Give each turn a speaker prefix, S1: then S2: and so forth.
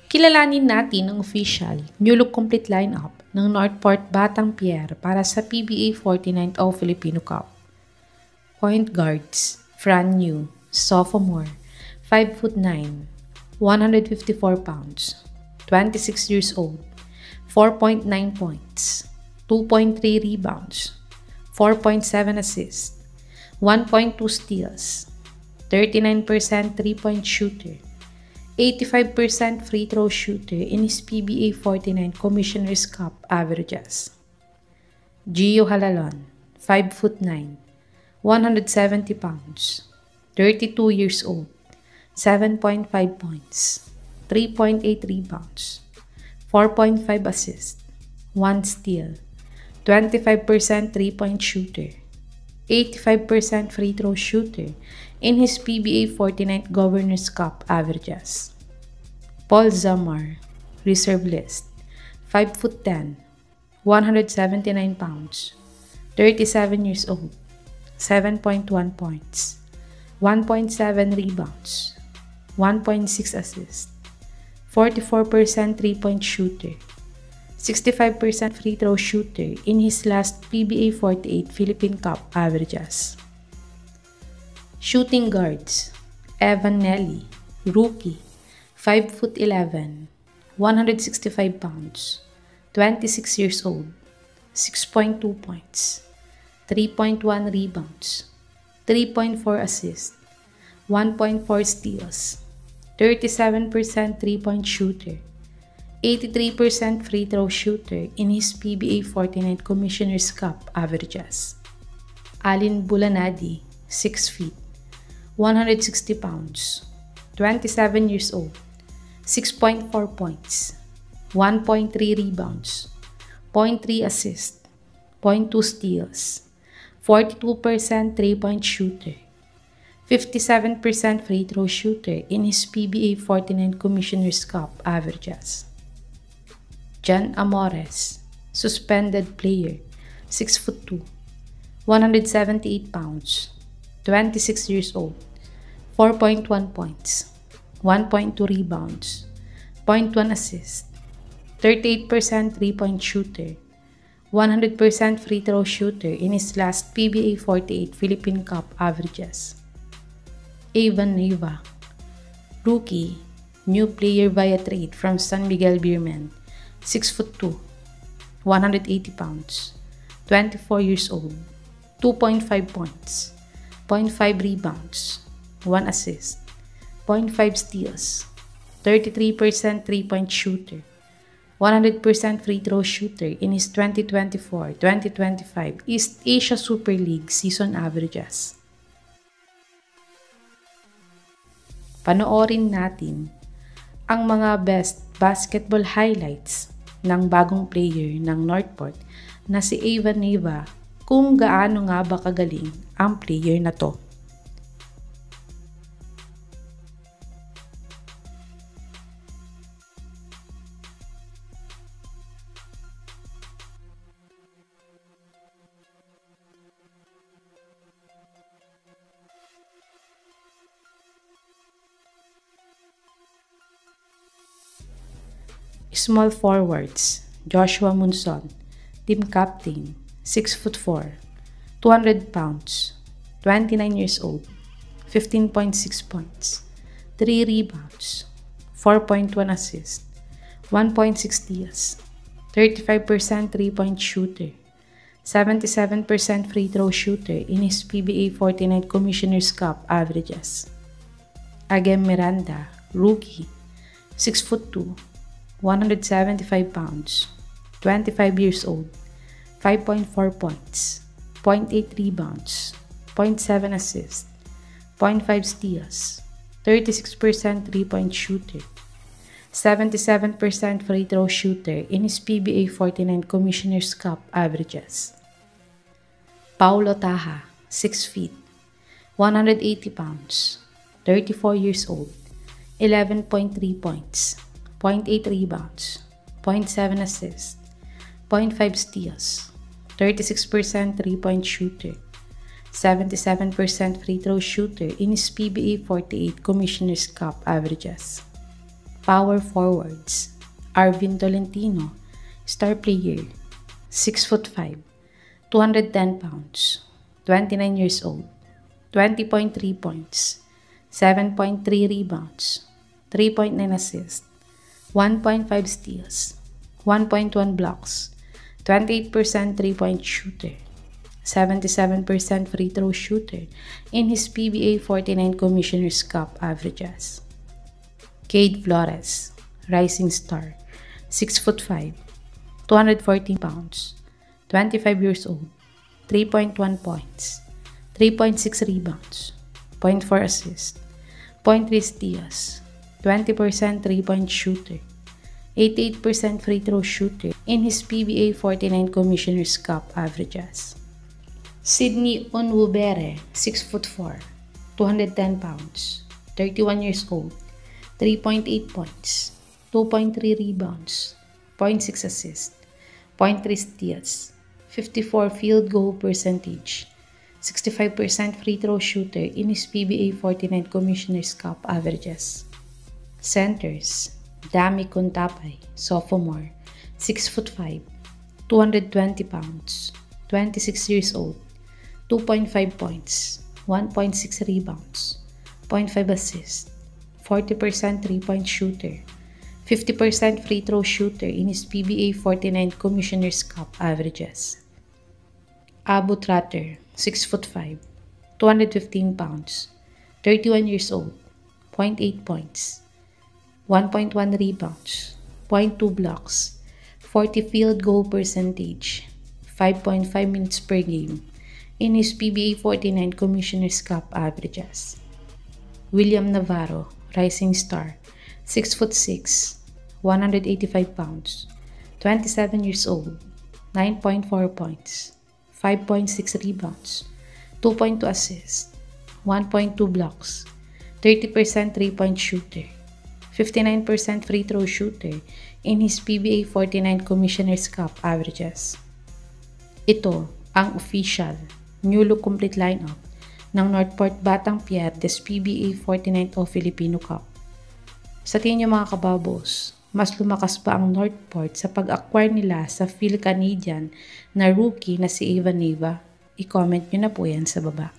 S1: Kilalanin natin ang official new look complete lineup ng Northport Batang Pierre para sa PBA 49th O Filipino Cup. Point guards, Fran New, sophomore, 5'9", 154 pounds, 26 years old, 4.9 points, 2.3 rebounds, 4.7 assists, 1.2 steals, 39% 3-point shooter, 85% free throw shooter in his PBA 49 Commissioner's Cup averages. Gio Halalon, 5'9", 170 pounds, 32 years old, 7.5 points, 3.8 rebounds, 4.5 assists, 1 steal, 25% 3-point shooter, 85% free throw shooter in his PBA 49th Governor's Cup averages. Paul Zamar, reserve list, 5'10", 179 pounds, 37 years old, 7.1 points, 1.7 rebounds, 1.6 assists, 44% 3-point shooter, 65% free throw shooter in his last PBA 48 Philippine Cup averages. Shooting guards, Evan Nelly, rookie, 5'11", 165 pounds, 26 years old, 6.2 points, 3.1 rebounds, 3.4 assists, 1.4 steals, 37% 3-point shooter, 83% free throw shooter in his PBA 49 Commissioner's Cup averages. Alin Bulanadi, 6 feet, 160 pounds, 27 years old, 6.4 points, 1.3 rebounds, 0.3 assists, 0.2 steals, 42% 3-point shooter, 57% free throw shooter in his PBA 49 Commissioner's Cup averages. Jan Amores, suspended player, 6'2", 178 pounds, 26 years old, 4.1 points, 1.2 rebounds, 0.1 assist, 38% 3-point shooter, 100% free throw shooter in his last PBA 48 Philippine Cup averages. Evan Neva, rookie, new player via trade from San Miguel Beermen, 6'2", 180 pounds, 24 years old, 2.5 points, 0.5 rebounds, 1 assist, 0.5 steals, 33% 3-point shooter, 100% free throw shooter in his 2024-2025 East Asia Super League season averages. Panoorin natin ang mga best basketball highlights ng bagong player ng Northport na si Evan Neva kung gaano nga ba kagaling ang player na to. Small forwards, Joshua Munson, team captain, 6'4", 200 pounds, 29 years old, 15.6 points, 3 rebounds, 4.1 assists, 1.6 steals, 35% 3-point shooter, 77% free throw shooter in his PBA 49 Commissioner's Cup averages. Agem Miranda, rookie, 6'2", 175 pounds, 25 years old, 5.4 points, 0.8 rebounds, 0.7 assists, 0.5 steals, 36% 3-point shooter, 77% free throw shooter in his PBA 49 Commissioner's Cup averages. Paulo Taha, 6 feet, 180 pounds, 34 years old, 11.3 points, 0.8 rebounds, 0.7 assists, 0.5 steals, 36% 3-point shooter, 77% free throw shooter in his PBA 48 Commissioner's Cup averages. Power forwards: Arvin Tolentino, star player, 6'5", 210 pounds, 29 years old, 20.3 points, 7.3 rebounds, 3.9 assists, 1.5 steals, 1.1 blocks, 28% three-point shooter, 77% free throw shooter in his PBA 49 Commissioner's Cup averages. Cade Flores, rising star, 6'5", 214 pounds, 25 years old, 3.1 points, 3.6 rebounds, 0.4 assists, 0.3 steals, 20% three-point shooter, 88% free throw shooter in his PBA 49 Commissioner's Cup averages. Sydney Onwubere, 6'4", 210 pounds, 31 years old, 3.8 points, 2.3 rebounds, 0.6 assists, 0.3 steals, 54 field goal percentage, 65% free throw shooter in his PBA 49 Commissioner's Cup averages. Centers: Dami Kuntapay, sophomore, 6'5", 220 pounds, 26 years old, 2.5 points, 1.6 rebounds, 0.5 assists, 40% three-point shooter, 50% free throw shooter in his PBA 49 Commissioner's Cup averages. Abu Tratter, 6'5", 215 pounds, 31 years old, 0.8 points, 1.1 rebounds, 0.2 blocks, 40 field goal percentage, 5.5 minutes per game in his PBA 49 Commissioner's Cup averages. William Navarro, rising star, 6'6", 185 pounds, 27 years old, 9.4 points, 5.6 rebounds, 2.2 assists, 1.2 blocks, 30% three-point shooter, 59% free throw shooter in his PBA 49 Commissioner's Cup averages. Ito ang official, new look complete lineup ng Northport Batang Pierdes PBA 49 o Filipino Cup. Sa tingin niyo mga kababos, mas lumakas pa ang Northport sa pag-acquire nila sa Phil Canadian na rookie na si Eva Neva? I-comment nyo na po yan sa baba.